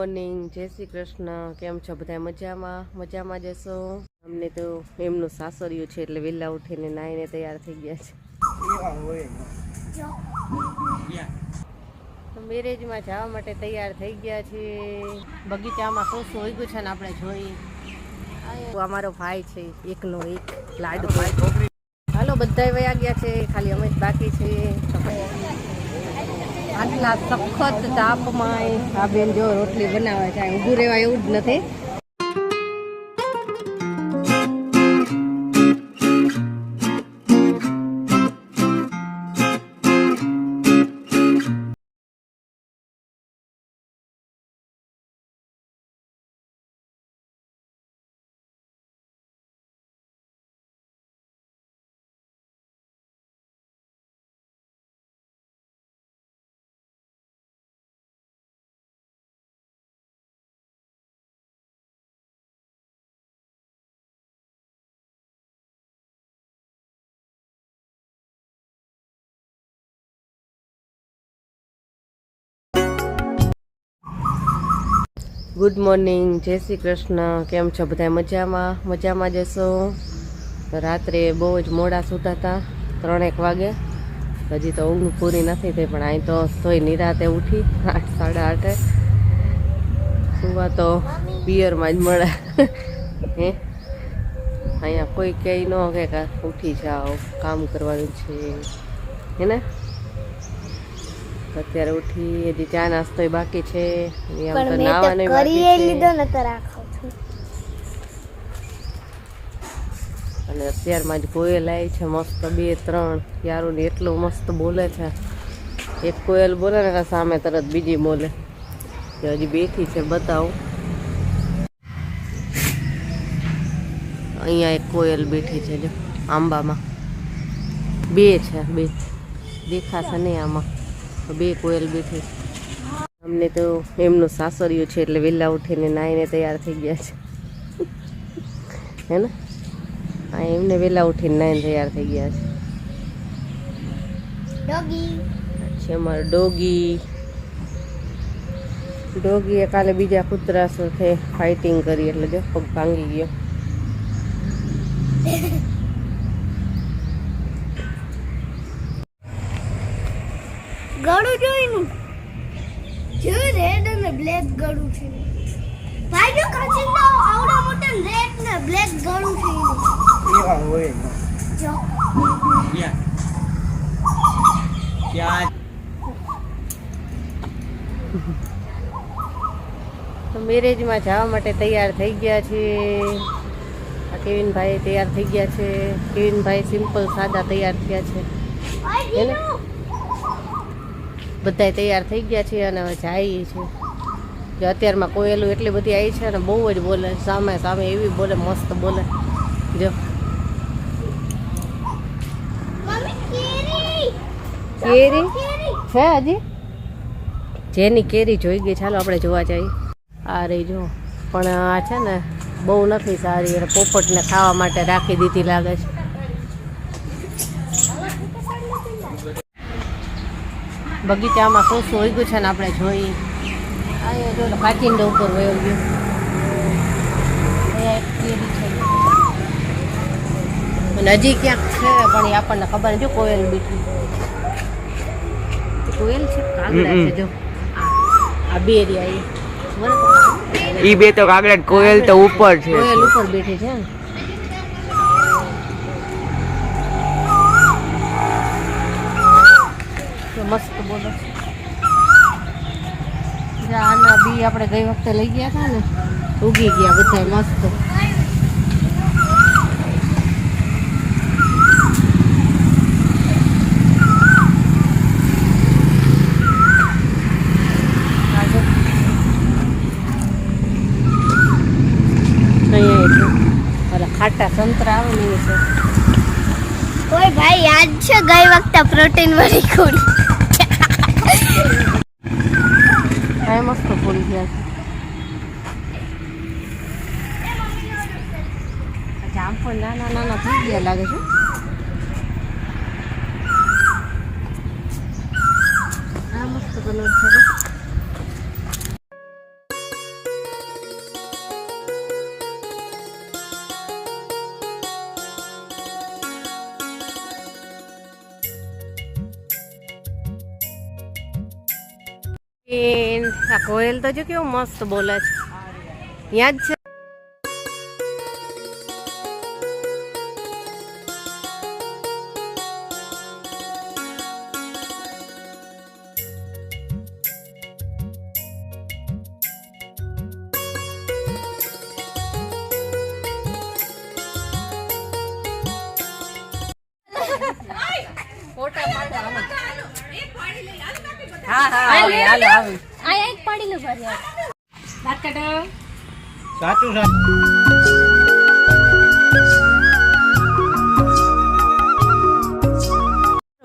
Morning, જય શ્રી કૃષ્ણ. કેમ છો બધા? મજામાં જશો. અમને તો એમનું સાસરિયું છે એટલે વહેલા ઉઠીને નાઈને તૈયાર થઈ ગયા છે. મેરેજમાં જવા માટે તૈયાર થઈ ગયા છે. બગીચામાં શું શું ઉગ્યું છે ને આપણે જોઈએ. અમારો ભાઈ છે, એકનો એક લાડુ ભાઈ. હાલો, બધા વયા ગયા છે, ખાલી અમે જ બાકી છીએ. આટલા સખત તાપમાં આ બેન જો રોટલી બનાવે છે, ઊભું રહેવા એવું જ નથી. ગુડ મોર્નિંગ, જય શ્રી કૃષ્ણ. કેમ છો બધા? મજામાં જશો. રાત્રે બહુ જ મોડા સૂતા હતા, 3-1 વાગે. હજી તો ઊંઘ પૂરી નથી થઈ, પણ અહીં તો તોય નિરાતે ઉઠી 8, 8:30. સુવા તો પિયરમાં જ મળે. હે અહીંયા કોઈ કહે ન કે ઉઠી જાઓ, કામ કરવાનું છે હે ને. અત્યારે ઉઠી, હજી ચા નાસ્તો બાકી છે, નાવાનું બાકી છે. અને અત્યારમાં જ કોયલ આવી છે મસ્ત, 2-3 યારું ને એટલું મસ્ત બોલે છે. એક કોયલ બોલે ને સામે તરત બીજી બોલે. હજી બેઠી છે, બતાવું. અહીંયા એક કોયલ બેઠી છે જો આંબામાં. 2 છે, 2 દેખાશે નહીં આમાં. 2 કોયલ બેઠી. અમને તો એમનું સાસરિયું છે એટલે વહેલા ઉઠીને નાઈને તૈયાર થઈ ગયા છે હે ને. હા, એમને વહેલા ઉઠીને નાઈને તૈયાર થઈ ગયા છે. અમારો ડોગીએ કાલે બીજા કૂતરા સાથે ફાઇટિંગ કરી એટલે જો પગ ભાંગી ગયો. ગળું જોઈનું જો રેડ અને બ્લેક ગળું છે ભાઈ. જો કાચિંદા આવડા મોટા રેડ ને બ્લેક ગળું છે એવા હોય જો ક્યાં તો મેરેજમાં જવા માટે તૈયાર થઈ ગયા છે. આ કેવિનભાઈ તૈયાર થઈ ગયા છે. કેવિનભાઈ સિમ્પલ સાદા તૈયાર થયા છે એને. બધા તૈયાર થઈ ગયા છે અને હવે જાય છે. કે અત્યારમાં કોયલું એટલી બધી આવી છે અને બહુ જ બોલે, સામે એવી બોલે, મસ્ત બોલે જો. કેરી છે હજી, જેની કેરી જોઈ ગઈ. ચાલો આપણે જોવા જઈએ. આ રહી જો, પણ આ છે ને બહુ નથી સારી, એટલે પોપટને ખાવા માટે રાખી દીધી લાગે છે. બગીચામાં શું શું ઉગ્યું છે ને આપણે જોઈએ. અહીંયા જો કાચિંડો ઉપર વયો ગયો. અને હજી ક્યાંક છે પણ એ આપણને ખબર નથી. કોયલ બીઠી, કોયલ છે, કાગડા છે જો. આ 2 રહ્યા ઈ 2 તો કાગડા, કોયલ તો ઉપર છે. કોયલ ઉપર બેઠી છે. મસ્ત બોલે છે. આના બી આપણે ગઈ વખતે લઈ ગયા હતા ને, ઉગી ગયા બધા મસ્ત. ખાટા સંતરા આવે ને છે. ઓય ભાઈ, યાદ છે ગઈ વખતે પ્રોટીન વાળી ખોડી? આ મસ્ત ફૂલ ગયા છે. જામફળ નાના થઈ ગયા લાગે છે. આ મસ્ત કલર છે. આ કોયલ તો જો કેવું મસ્ત બોલે છે. ત્યાં જ છે. હા હા હાલો હાલો આ એક પાડી લો ભાઈ વાત કાઢો સાચું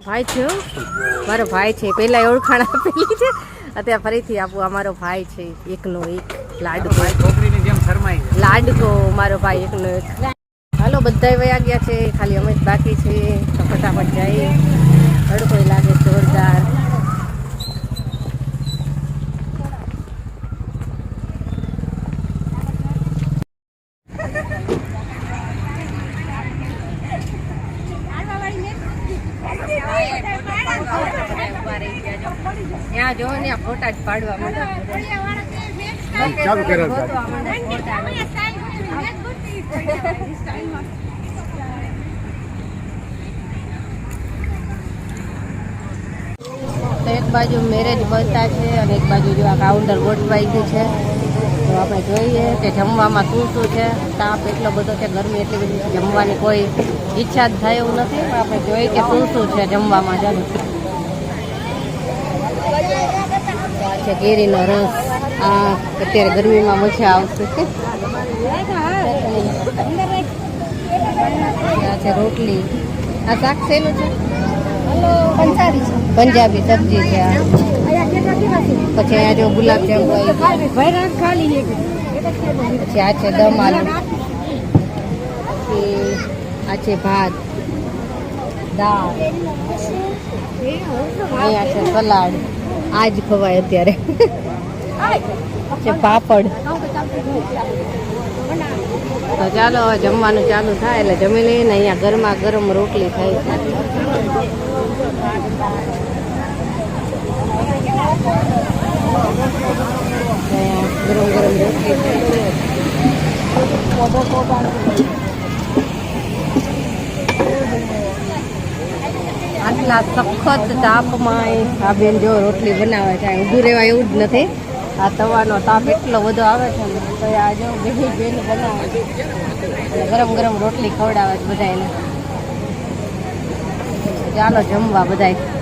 ભાઈ છે હો. મારો ભાઈ છે પેલા ઓળખાણ આપેલી છે અત્યારે ફરીથી આપું. અમારો ભાઈ છે એકનો એક લાડકો છોકરીની જેમ શરમાઈ લાડકો મારો ભાઈ એકનો એક. હાલો બધા વયા ગયા છે ખાલી અમે જ બાકી છે તો ફટાફટ જઈએ. તડકો લાગે જોરદાર. ત્યાં જો ને આ ફોટા જ પાડવા માંડે. ચાલુ કર્યો ગોતવા માંડે ફોટા. તો એક બાજુ મેરેજ બનતા છે અને એક બાજુ જો આ કાઉન્ટર ગોઠવાઈ ગયું છે. તો આપણે જોઈએ કે જમવામાં શું શું છે. તાપ એટલો બધો છે, ગરમી એટલી બધી છે, જમવાની કોઈ ઈચ્છા જ થાય એવું નથી. પણ આપણે જોઈએ કે શું શું છે જમવામાં. ચાલો આ છે કેરીનો રસ. આ અત્યારે ગરમીમાં મજા આવશે. આ છે રોટલી. આ શાક શેનું છે? પંજાબી છે પંજાબી સબ્જી છે આ. પછી આ જો ગુલાબ જાંબુ ખાલી. પછી આ છે દમ આલુ. પછી આ છે ભાત, દાળ, અહીંયા છે સલાડ. આ જ ખવાય અત્યારે. છે પાપડ. તો ચાલો હવે જમવાનું ચાલુ થાય એટલે જમી લઈને. અહીંયા ગરમા ગરમ રોટલી થાય છે. ગરમ ગરમ રોટલી થાય. આટલા સખત તાપમાં આ બેન જો રોટલી બનાવે છે. ઊભું રહેવા એવું જ નથી. આ તવાનો તાપ એટલો બધો આવે છે ને તો આ જો બેન બનાવે છે. ગરમ ગરમ રોટલી ખવડાવે છે બધાને. ચાલો જમવા બધાય.